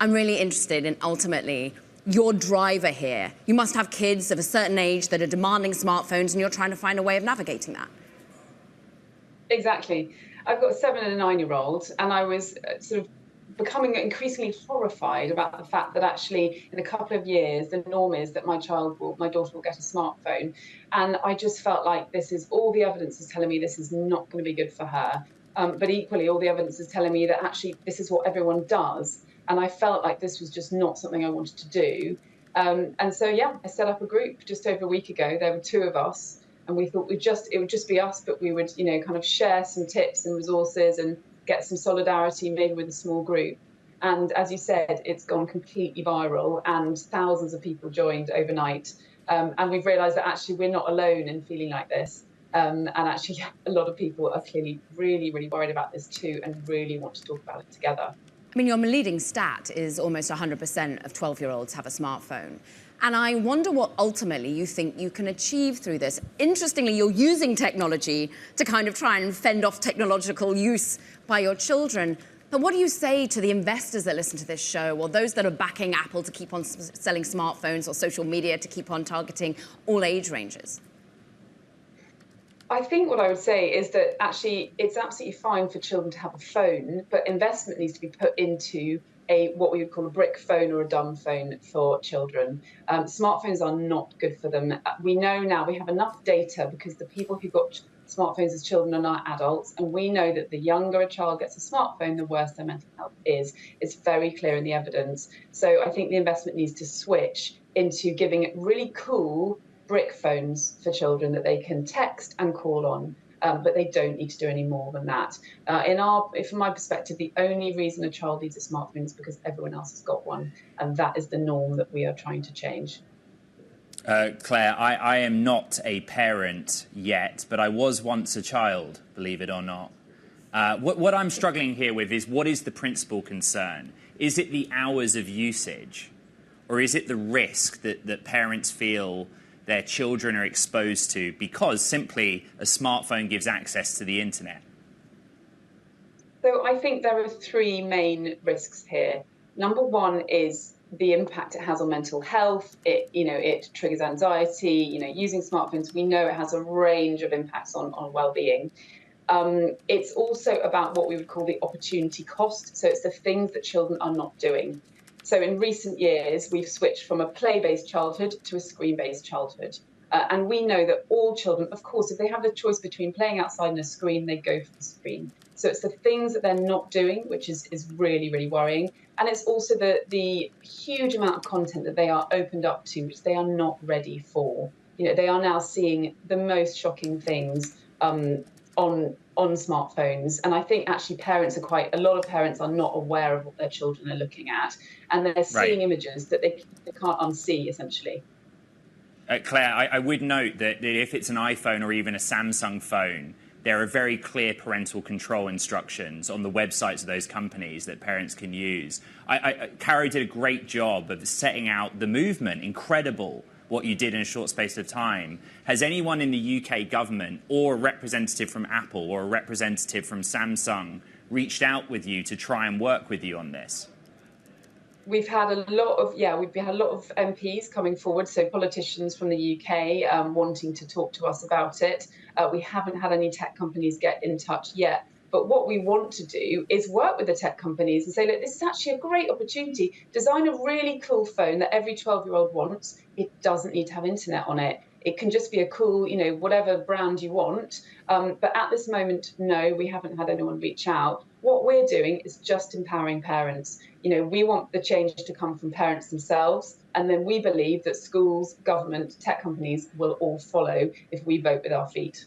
I'm really interested in, ultimately, your driver here. You must have kids of a certain age that are demanding smartphones, and you're trying to find a way of navigating that. Exactly. I've got a 7 and a 9-year-old, and I was sort of becoming increasingly horrified about the fact that actually in a couple of years the norm is that my daughter will get a smartphone, and I just felt like all the evidence is telling me this is not going to be good for her, but equally all the evidence is telling me that actually this is what everyone does, and I felt like this was just not something I wanted to do. And so yeah, I set up a group just over a week ago. There were two of us, and we thought it would just be us, but we would, kind of share some tips and resources and get some solidarity, maybe with a small group. And as you said, it's gone completely viral, and thousands of people joined overnight. And we've realised that actually we're not alone in feeling like this. And actually, a lot of people are clearly really, really worried about this too, and really want to talk about it together. I mean, your leading stat is almost 100% of 12-year-olds have a smartphone. And I wonder what ultimately you think you can achieve through this. Interestingly, you're using technology to kind of try and fend off technological use by your children. But what do you say to the investors that listen to this show, or those that are backing Apple to keep on selling smartphones, or social media to keep on targeting all age ranges? I think what I would say is that actually it's absolutely fine for children to have a phone, but investment needs to be put into what we would call a brick phone or a dumb phone for children. Smartphones are not good for them. We know now, we have enough data, because the people who got smartphones as children are now adults, and we know that the younger a child gets a smartphone, the worse their mental health is. It's very clear in the evidence. So I think the investment needs to switch into giving it really cool brick phones for children that they can text and call on, but they don't need to do any more than that. From my perspective, the only reason a child needs a smartphone is because everyone else has got one, and that is the norm that we are trying to change. Claire, I am not a parent yet, but I was once a child, believe it or not. What I'm struggling here with is, what is the principal concern? Is it the hours of usage, or is it the risk that parents feel their children are exposed to because simply a smartphone gives access to the internet? So I think there are three main risks here. Number one is the impact it has on mental health. It triggers anxiety. Using smartphones, we know it has a range of impacts on well-being. It's also about what we would call the opportunity cost. So it's the things that children are not doing. So in recent years, we've switched from a play-based childhood to a screen-based childhood. And we know that all children, of course, if they have the choice between playing outside and a screen, they go for the screen. So it's the things that they're not doing, which is really, really worrying. And it's also the huge amount of content that they are opened up to, which they are not ready for. They are now seeing the most shocking things on smartphones. And I think actually a lot of parents are not aware of what their children are looking at. And they're seeing images that they can't unsee, essentially. Claire, I would note that if it's an iPhone or even a Samsung phone, there are very clear parental control instructions on the websites of those companies that parents can use. Caro did a great job of setting out the movement. Incredible what you did in a short space of time. Has anyone in the UK government, or a representative from Apple or a representative from Samsung, reached out with you to try and work with you on this? We've had a lot of MPs coming forward, so politicians from the UK wanting to talk to us about it. We haven't had any tech companies get in touch yet. But what we want to do is work with the tech companies and say, look, this is actually a great opportunity. Design a really cool phone that every 12-year-old wants. It doesn't need to have internet on it. It can just be a cool, whatever brand you want. But at this moment, no, we haven't had anyone reach out. What we're doing is just empowering parents. We want the change to come from parents themselves. And then we believe that schools, government, tech companies will all follow if we vote with our feet.